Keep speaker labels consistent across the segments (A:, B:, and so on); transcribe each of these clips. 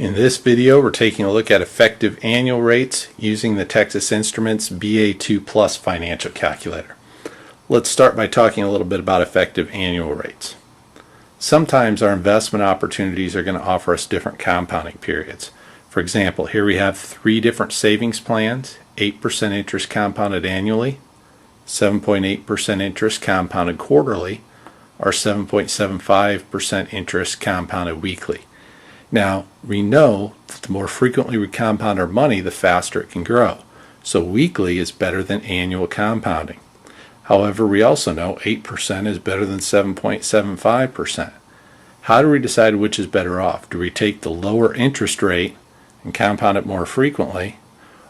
A: In this video, we're taking a look at effective annual rates using the Texas Instruments BA2 Plus financial calculator. Let's start by talking a little bit about effective annual rates. Sometimes our investment opportunities are going to offer us different compounding periods. For example, here we have 3 different savings plans, 8% interest compounded annually, 7.8% interest compounded quarterly, or 7.75% interest compounded weekly. Now, we know that the more frequently we compound our money, the faster it can grow. So weekly is better than annual compounding. However, we also know 8% is better than 7.75%. How do we decide which is better off? Do we take the lower interest rate and compound it more frequently,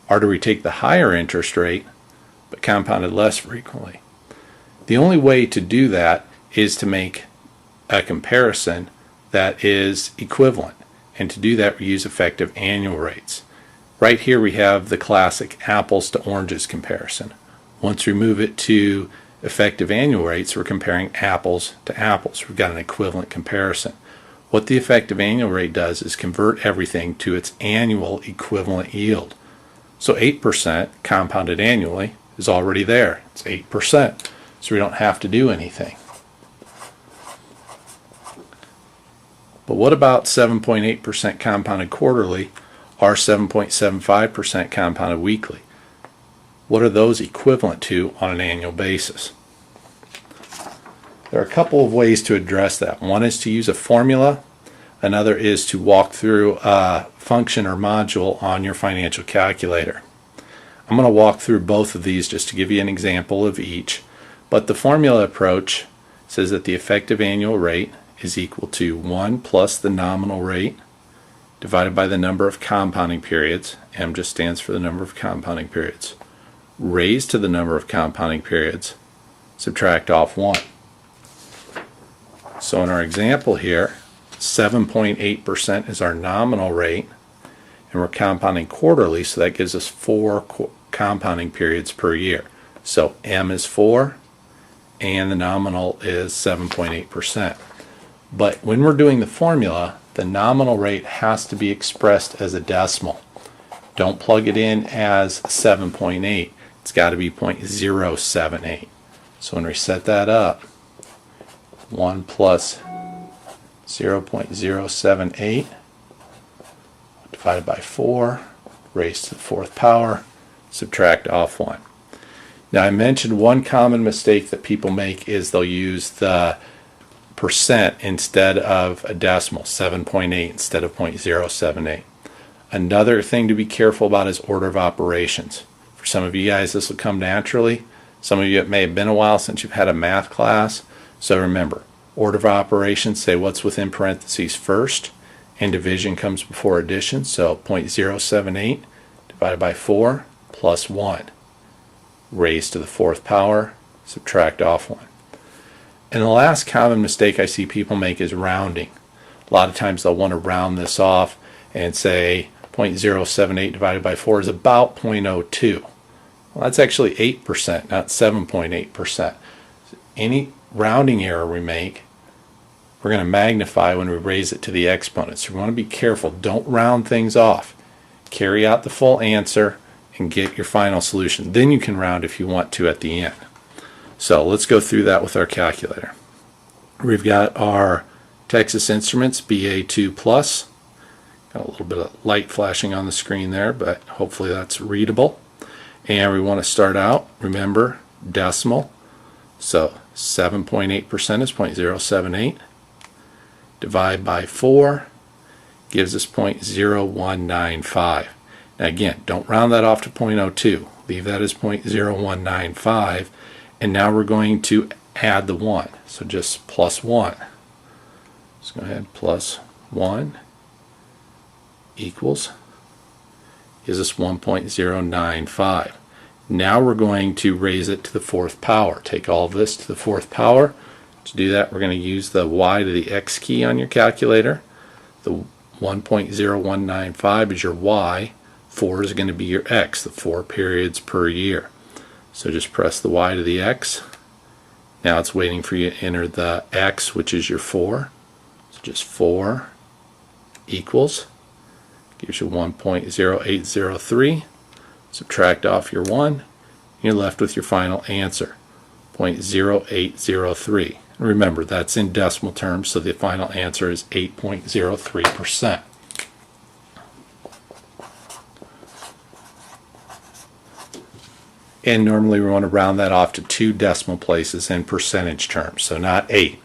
A: or do we take the higher interest rate but compound it less frequently? The only way to do that is to make a comparison that is equivalent. And to do that, we use effective annual rates. Right here we have the classic apples to oranges comparison. Once we move it to effective annual rates, we're comparing apples to apples. We've got an equivalent comparison. What the effective annual rate does is convert everything to its annual equivalent yield. So 8% compounded annually is already there. It's 8%. So we don't have to do anything. But what about 7.8% compounded quarterly or 7.75% compounded weekly? What are those equivalent to on an annual basis? There are a couple of ways to address that. One is to use a formula. Another is to walk through a function or module on your financial calculator. I'm going to walk through both of these just to give you an example of each. But the formula approach says that the effective annual rate is equal to 1 plus the nominal rate divided by the number of compounding periods. M just stands for the number of compounding periods. Raised to the number of compounding periods, subtract off 1. So in our example here, 7.8% is our nominal rate, and we're compounding quarterly, so that gives us 4 compounding periods per year. So M is 4, and the nominal is 7.8%. But when we're doing the formula, the nominal rate has to be expressed as a decimal. Don't plug it in as 7.8. It's got to be 0.078. So when we set that up, 1 plus 0.078 divided by 4, raised to the 4th power, subtract off 1. Now I mentioned one common mistake that people make is they'll use the percent instead of a decimal, 7.8 instead of 0.078. Another thing to be careful about is order of operations. For some of you guys, this will come naturally. Some of you, it may have been a while since you've had a math class. So remember, order of operations, say what's within parentheses first, and division comes before addition. So 0.078 divided by 4 plus 1. Raised to the 4th power, subtract off 1. And the last common mistake I see people make is rounding. A lot of times they'll want to round this off and say 0.078 divided by 4 is about 0.02. Well, that's actually 8%, not 7.8%. Any rounding error we make, we're going to magnify when we raise it to the exponent. So we want to be careful. Don't round things off. Carry out the full answer and get your final solution. Then you can round if you want to at the end. So let's go through that with our calculator. We've got our Texas Instruments BA2 Plus. Got a little bit of light flashing on the screen there, but hopefully that's readable. And we want to start out, remember, decimal. So 7.8% is 0.078. Divide by 4 gives us 0.0195. Now again, don't round that off to 0.02. Leave that as 0.0195. And now we're going to add the 1. So just plus 1. Let's go ahead, plus 1 equals, gives us 1.095. Now we're going to raise it to the 4th power. Take all of this to the 4th power. To do that, we're going to use the y to the x key on your calculator. The 1.0195 is your y. 4 is going to be your x, the 4 periods per year. So just press the y to the x. Now it's waiting for you to enter the x, which is your 4. So just 4 equals gives you 1.0803. Subtract off your 1, and you're left with your final answer, 0.0803. Remember, that's in decimal terms, so the final answer is 8.03%. And normally we want to round that off to 2 decimal places in percentage terms, so not 8,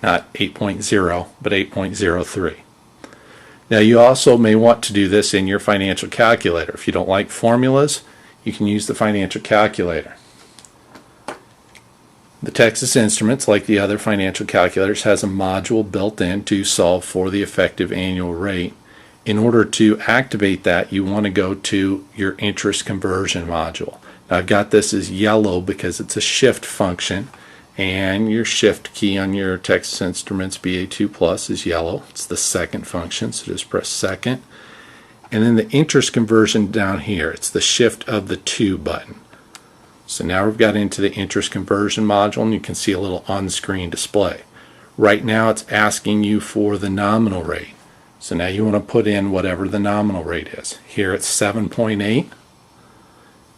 A: not 8.0, but 8.03. Now you also may want to do this in your financial calculator. If you don't like formulas, you can use the financial calculator. The Texas Instruments, like the other financial calculators, has a module built in to solve for the effective annual rate. In order to activate that, you want to go to your interest conversion module. Now I've got this as yellow because it's a shift function, and your shift key on your Texas Instruments BA2 Plus is yellow. It's the second function, so just press second. And then the interest conversion down here, it's the shift of the to button. So now we've got into the interest conversion module, and you can see a little on-screen display. Right now it's asking you for the nominal rate. So now you want to put in whatever the nominal rate is. Here it's 7.8.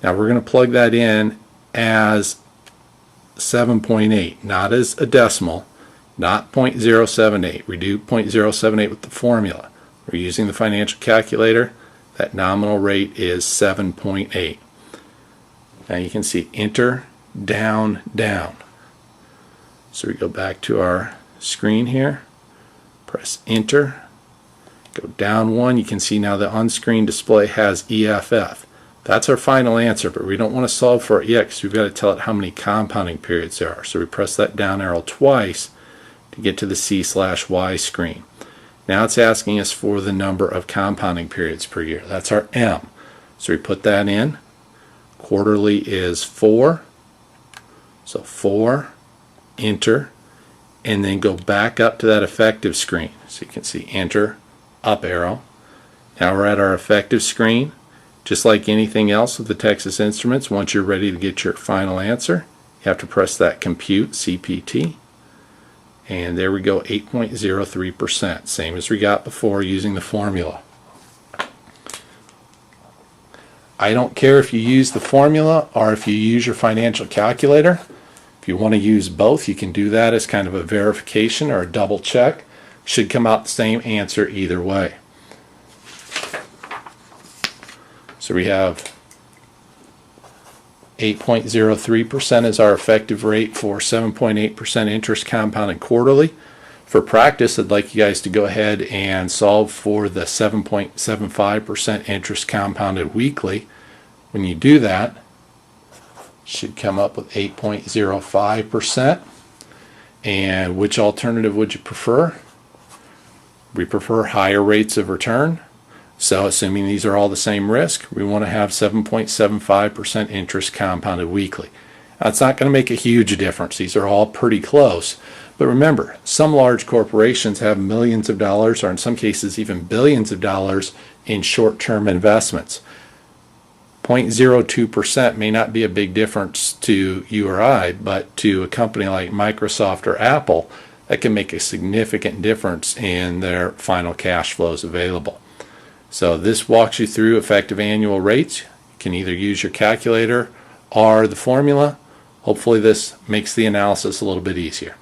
A: Now we're going to plug that in as 7.8, not as a decimal, not 0.078. We do 0.078 with the formula. We're using the financial calculator. That nominal rate is 7.8. Now you can see enter, down, down. So we go back to our screen here, press enter, go down 1. You can see now the on-screen display has EFF. That's our final answer, but we don't want to solve for it yet because we've got to tell it how many compounding periods there are. So we press that down arrow twice to get to the C/Y screen. Now it's asking us for the number of compounding periods per year. That's our M. So we put that in. Quarterly is 4. So 4, enter, and then go back up to that effective screen. So you can see enter, up arrow. Now we're at our effective screen. Just like anything else with the Texas Instruments, once you're ready to get your final answer, you have to press that compute, CPT, and there we go, 8.03%, same as we got before using the formula. I don't care if you use the formula or if you use your financial calculator. If you want to use both, you can do that as kind of a verification or a double check. Should come out the same answer either way. So we have 8.03% is our effective rate for 7.8% interest compounded quarterly. For practice, I'd like you guys to go ahead and solve for the 7.75% interest compounded weekly. When you do that, it should come up with 8.05%. And which alternative would you prefer? We prefer higher rates of return. So assuming these are all the same risk, we want to have 7.75% interest compounded weekly. Now, it's not going to make a huge difference. These are all pretty close. But remember, some large corporations have millions of dollars, or in some cases even billions of dollars, in short-term investments. 0.02% may not be a big difference to you or I, but to a company like Microsoft or Apple, that can make a significant difference in their final cash flows available. So this walks you through effective annual rates. You can either use your calculator or the formula. Hopefully this makes the analysis a little bit easier.